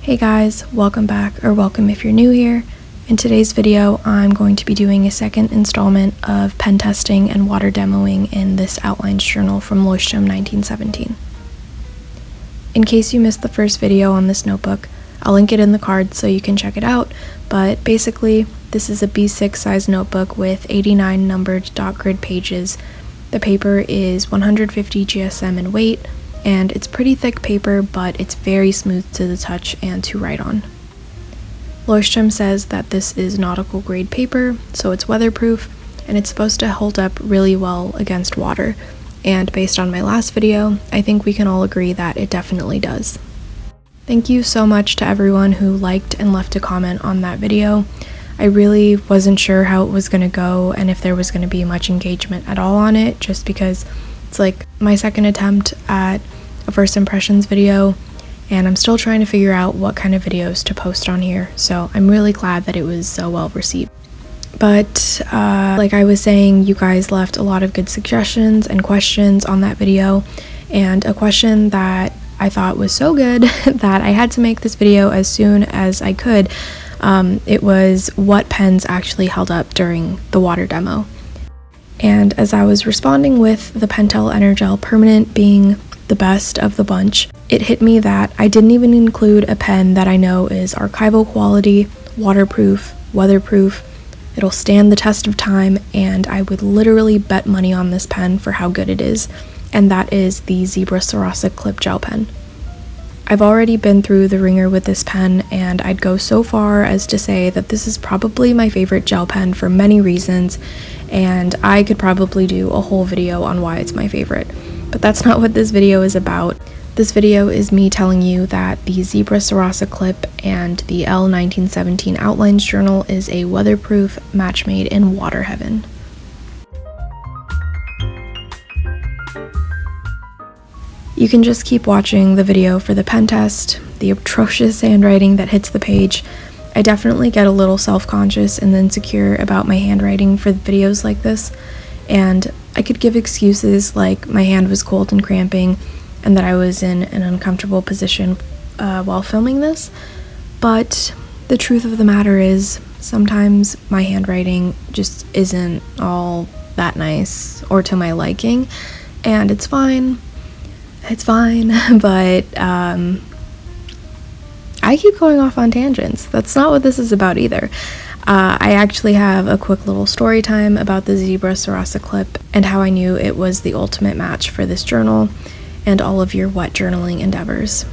Hey guys, welcome back, or welcome if you're new here. In today's video, I'm going to be doing a second installment of pen testing and water demoing in this Outlines journal from Leuchtturm1917. In case you missed the first video on this notebook, I'll link it in the card so you can check it out, but basically, this is a B6 size notebook with 89 numbered dot grid pages. The paper is 150 GSM in weight, and it's pretty thick paper, but it's very smooth to the touch and to write on. Leuchtturm says that this is nautical grade paper, so it's weatherproof, and it's supposed to hold up really well against water, and based on my last video, I think we can all agree that it definitely does. Thank you so much to everyone who liked and left a comment on that video. I really wasn't sure how it was going to go and if there was going to be much engagement at all on it, just because it's like my second attempt at a first impressions video, and I'm still trying to figure out what kind of videos to post on here, so I'm really glad that it was so well received. But like I was saying, you guys left a lot of good suggestions and questions on that video, and a question that I thought was so good that I had to make this video as soon as I could. It was what pens actually held up during the water demo. And as I was responding with the Pentel Energel Permanent being the best of the bunch, it hit me that I didn't even include a pen that I know is archival quality, waterproof, weatherproof, it'll stand the test of time, and I would literally bet money on this pen for how good it is, and that is the Zebra Sarasa Clip gel pen. I've already been through the ringer with this pen, and I'd go so far as to say that this is probably my favorite gel pen for many reasons, and I could probably do a whole video on why it's my favorite. But that's not what this video is about. This video is me telling you that the Zebra Sarasa Clip and the L1917 Outlines journal is a weatherproof match made in water heaven. You can just keep watching the video for the pen test, the atrocious handwriting that hits the page. I definitely get a little self-conscious and insecure about my handwriting for videos like this, and I could give excuses like my hand was cold and cramping and that I was in an uncomfortable position while filming this, but the truth of the matter is sometimes my handwriting just isn't all that nice or to my liking, and it's fine, but I keep going off on tangents. That's not what this is about either. I actually have a quick little story time about the Zebra Sarasa Clip and how I knew it was the ultimate match for this journal and all of your wet journaling endeavors.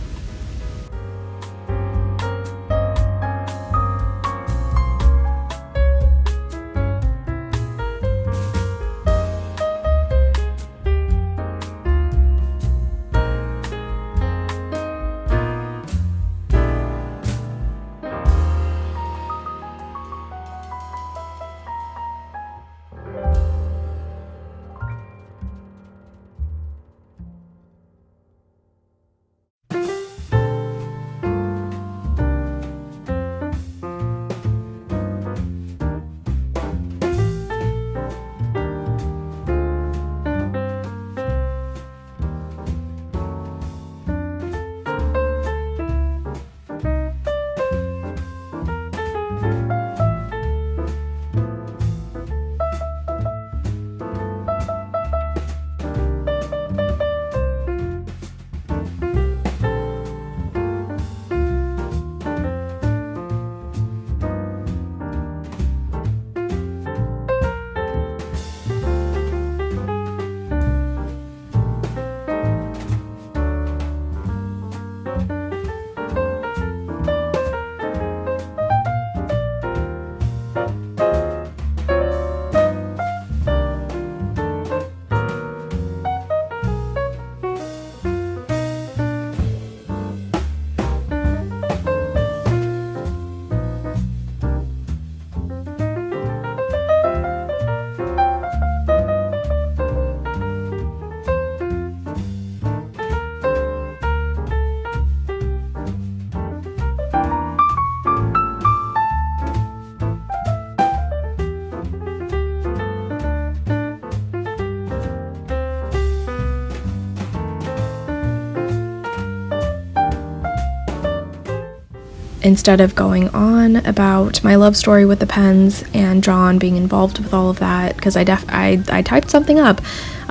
instead of going on about my love story with the pens and John being involved with all of that, because I typed something up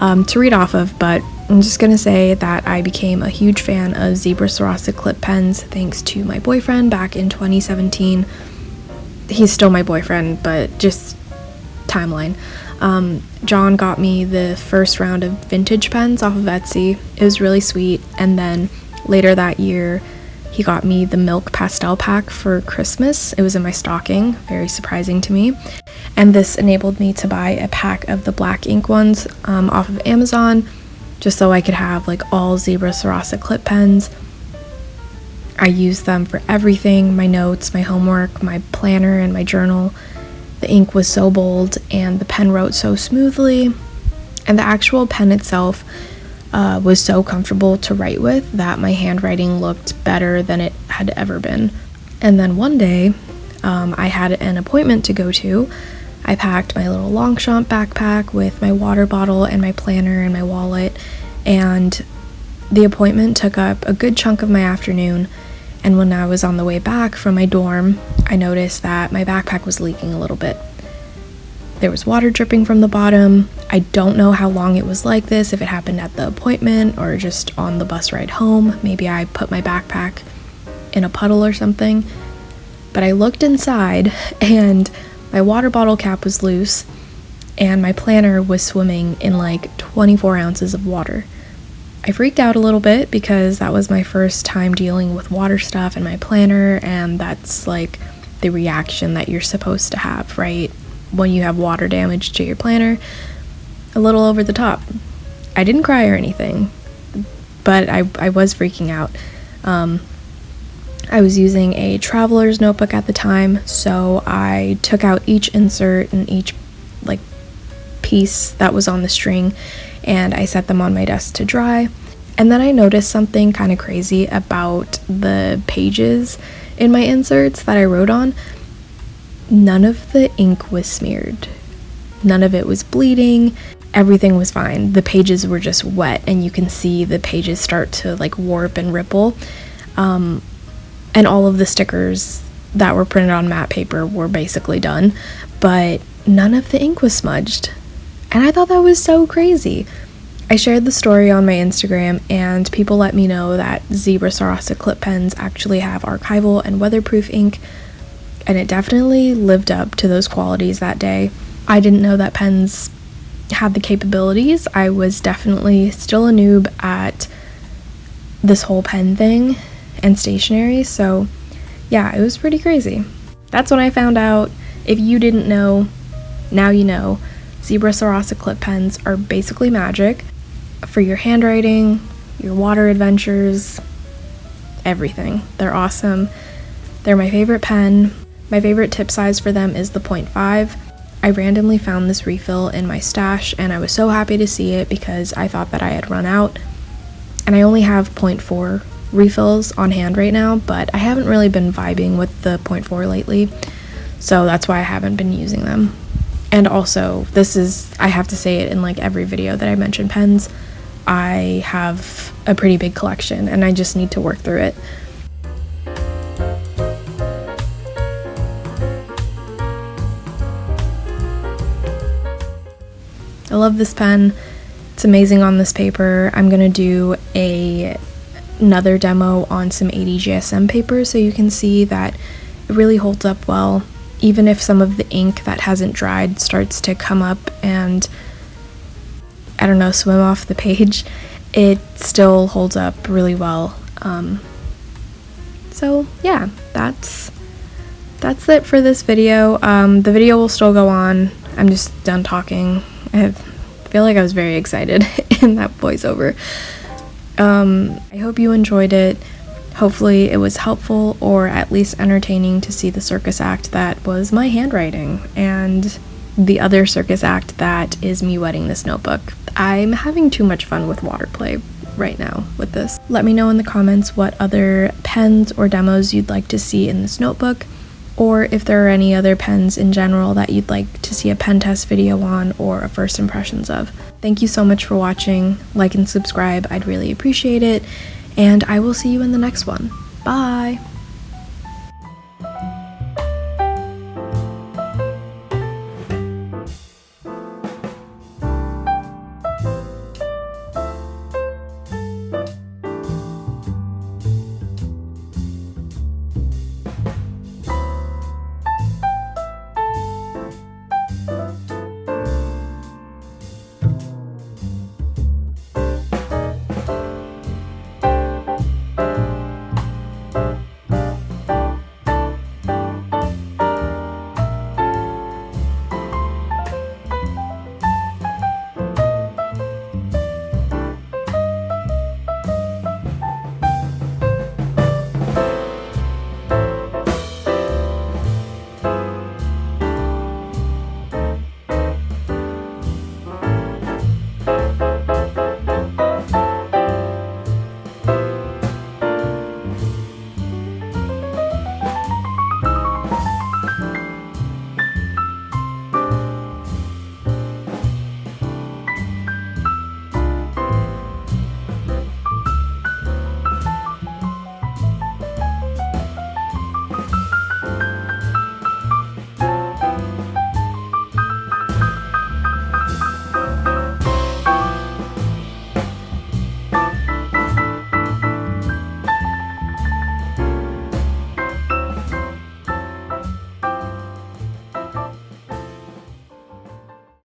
to read off of, but I'm just gonna say that I became a huge fan of Zebra Sarasa Clip pens thanks to my boyfriend back in 2017. He's still my boyfriend, but just timeline. John got me the first round of vintage pens off of Etsy. It was really sweet, and then later that year he got me the Milk Pastel pack for Christmas. It was in my stocking, very surprising to me. And this enabled me to buy a pack of the black ink ones off of Amazon, just so I could have like all Zebra Sarasa Clip pens. I used them for everything, my notes, my homework, my planner, and my journal. The ink was so bold and the pen wrote so smoothly, and the actual pen itself was so comfortable to write with that my handwriting looked better than it had ever been. And then one day, I had an appointment to go to. I packed my little Longchamp backpack with my water bottle and my planner and my wallet, and the appointment took up a good chunk of my afternoon. And when I was on the way back from my dorm, I noticed that my backpack was leaking a little bit. There was water dripping from the bottom. I don't know how long it was like this, if it happened at the appointment or just on the bus ride home. Maybe I put my backpack in a puddle or something. But I looked inside and my water bottle cap was loose and my planner was swimming in like 24 ounces of water. I freaked out a little bit because that was my first time dealing with water stuff in my planner, and that's like the reaction that you're supposed to have, right? When you have water damage to your planner, a little over the top. I didn't cry or anything, but I was freaking out. I was using a traveler's notebook at the time, so I took out each insert and each like piece that was on the string, and I set them on my desk to dry. And then I noticed something kind of crazy about the pages in my inserts that I wrote on. None of the ink was smeared. None of it was bleeding. Everything was fine. The pages were just wet, and you can see the pages start to like warp and ripple. And all of the stickers that were printed on matte paper were basically done, but none of the ink was smudged. And I thought that was so crazy. I shared the story on my Instagram, and people let me know that Zebra Sarasa Clip pens actually have archival and weatherproof ink, and it definitely lived up to those qualities that day. I didn't know that pens had the capabilities. I was definitely still a noob at this whole pen thing and stationery, so yeah, it was pretty crazy. That's when I found out. If you didn't know, now you know. Zebra Sarasa Clip pens are basically magic for your handwriting, your water adventures, everything. They're awesome. They're my favorite pen. My favorite tip size for them is the 0.5. I randomly found this refill in my stash, and I was so happy to see it because I thought that I had run out. And I only have 0.4 refills on hand right now, but I haven't really been vibing with the 0.4 lately, so that's why I haven't been using them. And also, I have to say it in like every video that I mention pens, I have a pretty big collection and I just need to work through it. I love this pen. It's amazing on this paper. I'm gonna do another demo on some 80 GSM paper so you can see that it really holds up well. Even if some of the ink that hasn't dried starts to come up and, I don't know, swim off the page, it still holds up really well. So yeah, that's it for this video. The video will still go on. I'm just done talking. I feel like I was very excited in that voiceover. I hope you enjoyed it. Hopefully it was helpful or at least entertaining to see the circus act that was my handwriting and the other circus act that is me wetting this notebook. I'm having too much fun with water play right now with this. Let me know in the comments what other pens or demos you'd like to see in this notebook, or if there are any other pens in general that you'd like to see a pen test video on or a first impressions of. Thank you so much for watching. Like and subscribe, I'd really appreciate it. And I will see you in the next one. Bye!